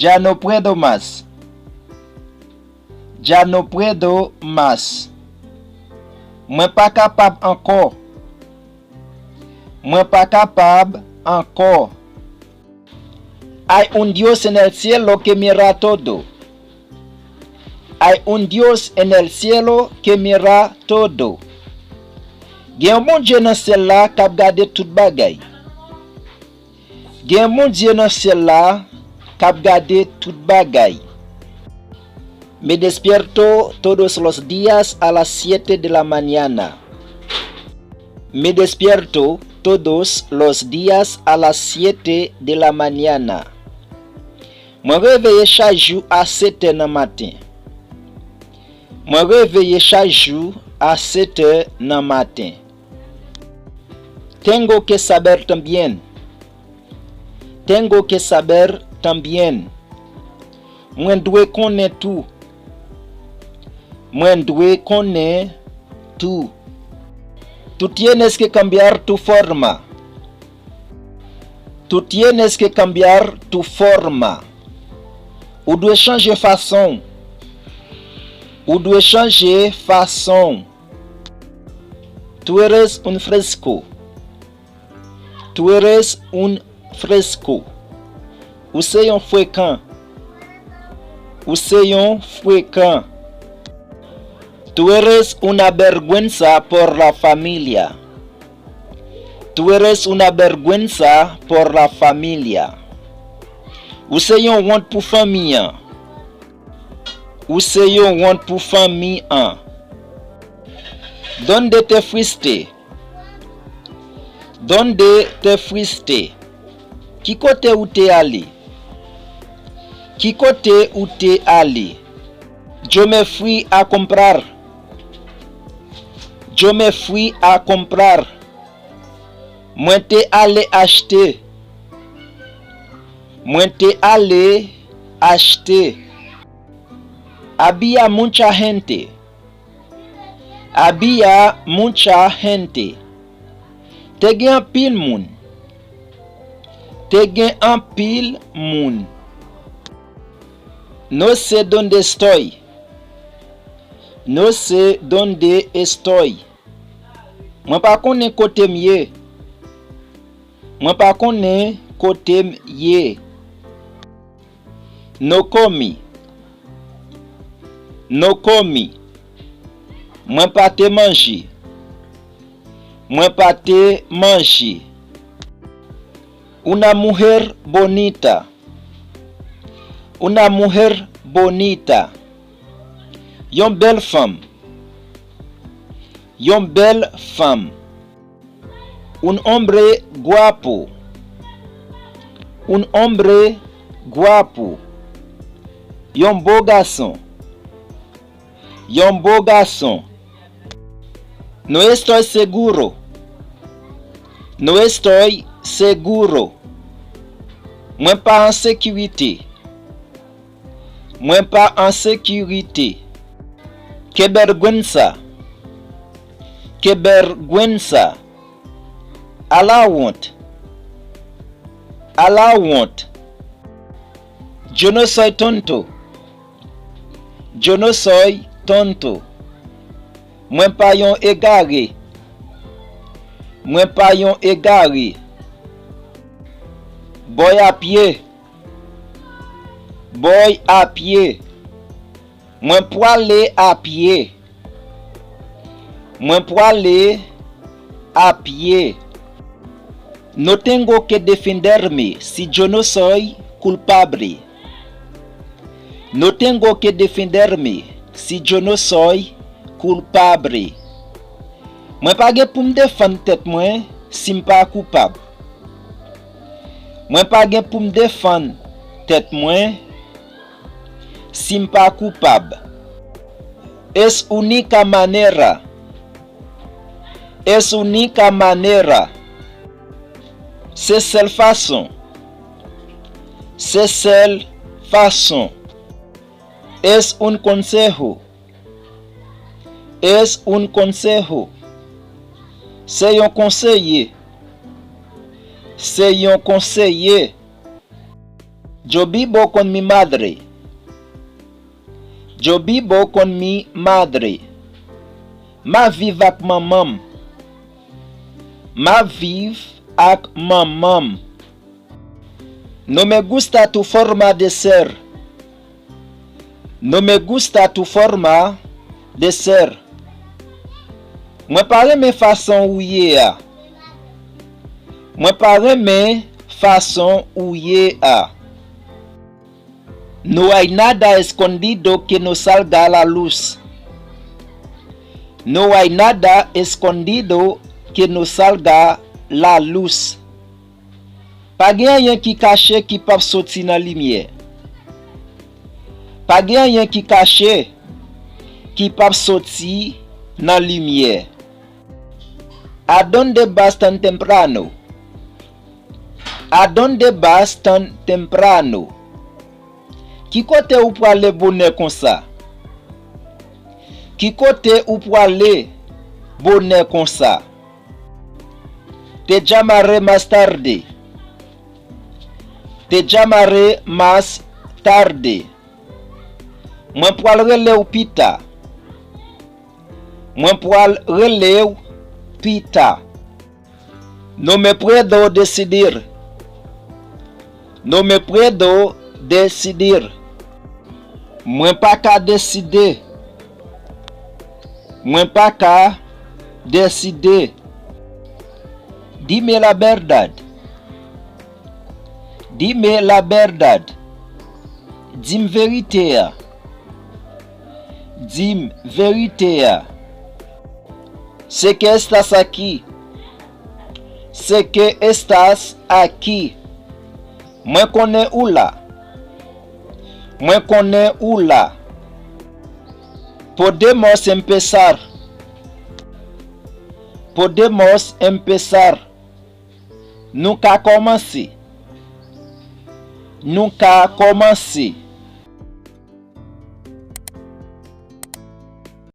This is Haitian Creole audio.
Ya no puedo más. Ya no puedo más. Mwen pa kapab encore. Mwen pa kapab encore. Hay un Dios en el cielo que mira todo. Hay un Dios en el cielo que mira todo. Gen un bon Dieu nan ciel la k'ap gade tout bagay. Gen un bon Dieu nan ciel la k'ap gade tout bagay. Me despierto todos los días a las 7 de la mañana. Me despierto todos los días a las 7 de la mañana. Mwen réveille chaque jour à 7 heures du matin. Mwen réveille chaque jour à 7 heures du matin. Tengo que saber también. Tengo que saber también. Mwen dwe konnen tout. Mwen dwe konnen tout. Tú tienes que cambiar tu forma. Tú tienes que cambiar tu forma. Ou doit changer façon. Ou doit changer façon. Tú eres un fresco. Tú eres un fresco. Ou c'est un fréquent. Ou c'est un fréquent. Tú eres una vergüenza por la familia. Tú eres una vergüenza por la familia. Ou c'est yon honte pour famille. Ou c'est yon honte pour famille. Donde te fuiste? Donde te fuiste? Qui côté où t'es allé? Qui côté où t'es allé? Yo me fui a comprar. Yo me fui a comprar. Mwen te allé acheter. Mwen te allé acheter. Había mucha gente. Había mucha gente. Te gen un pile moun. Te gen un pile moun. No sé dónde estoy. No sé dónde estoy. Mwen pa konnen kote m'ye. Mwen pa konnen kote m'ye. No comi. No comi. Mwen pa te manji. Mwen pa te manji. Una mujer bonita. Una mujer bonita. Yon belle femme. Yon belle femme. Un hombre guapo. Un hombre guapo. Yon beau garçon. Yon beau garçon. No estoy seguro. No estoy seguro. Mwen pa en sécurité. Mwen pa en sécurité. Que vergüenza. Que vergüenza. A la honte. A la honte. Yo no soy tonto. Yo no soy tonto. Mwen pa yon égaré. Mwen pa yon égaré. Boy à pied. Boy à pied. Mwen pou aller à pied. Mwen pou aller à pied. No tengo que defenderme si yo no soy culpable. No tengo que defenderme si yo no soy culpable. Mwen pa gen pou me défendre tête mwen si m'pa coupable. Mwen pa gen pou me défendre tête mwen si m'pa coupable. Es única manera. Es única manera. C'est seule façon. C'est seule façon. Es un consejo. Es un consejo. C'est un conseiller. C'est un conseiller. Yo vivo con mi madre. Yo vivo con mi madre. Ma vive ak maman. Ma vive ak maman. No me gusta tu forma de ser. No me gusta tu forma de ser. Mwen pa reme fason ou ye a. Mwen pa reme fason ou ye a. No hay nada escondido que no salga a la luz. No hay nada escondido que no salga la luz. Pa gen yon ki kache ki pap soti nan limye. Pa gen yon ki kache ki pap soti nan limye. ¿A dónde vas tan temprano? ¿A dónde vas tan temprano? Ki kote ou pou ale bonne kon sa? Ki kote ou pou ale bonne kon sa? Te llamaré más tarde. Te llamaré más tarde. Mwen pou al rele ou pita. Mwen pou al rele ou pita. No me puedo decidir. No me puedo decidir. Mwen pa ka deside. Mwen pa ka deside. Dime la verdad. Dime la verdad. Dim verite ya. Dim verite ya. Sé que estás aquí. Sé que estás aquí. Mwen konen ou la. Mwen konen ou la. Podemos empezar. Podemos empezar. Nou ka komanse. Nou ka komanse.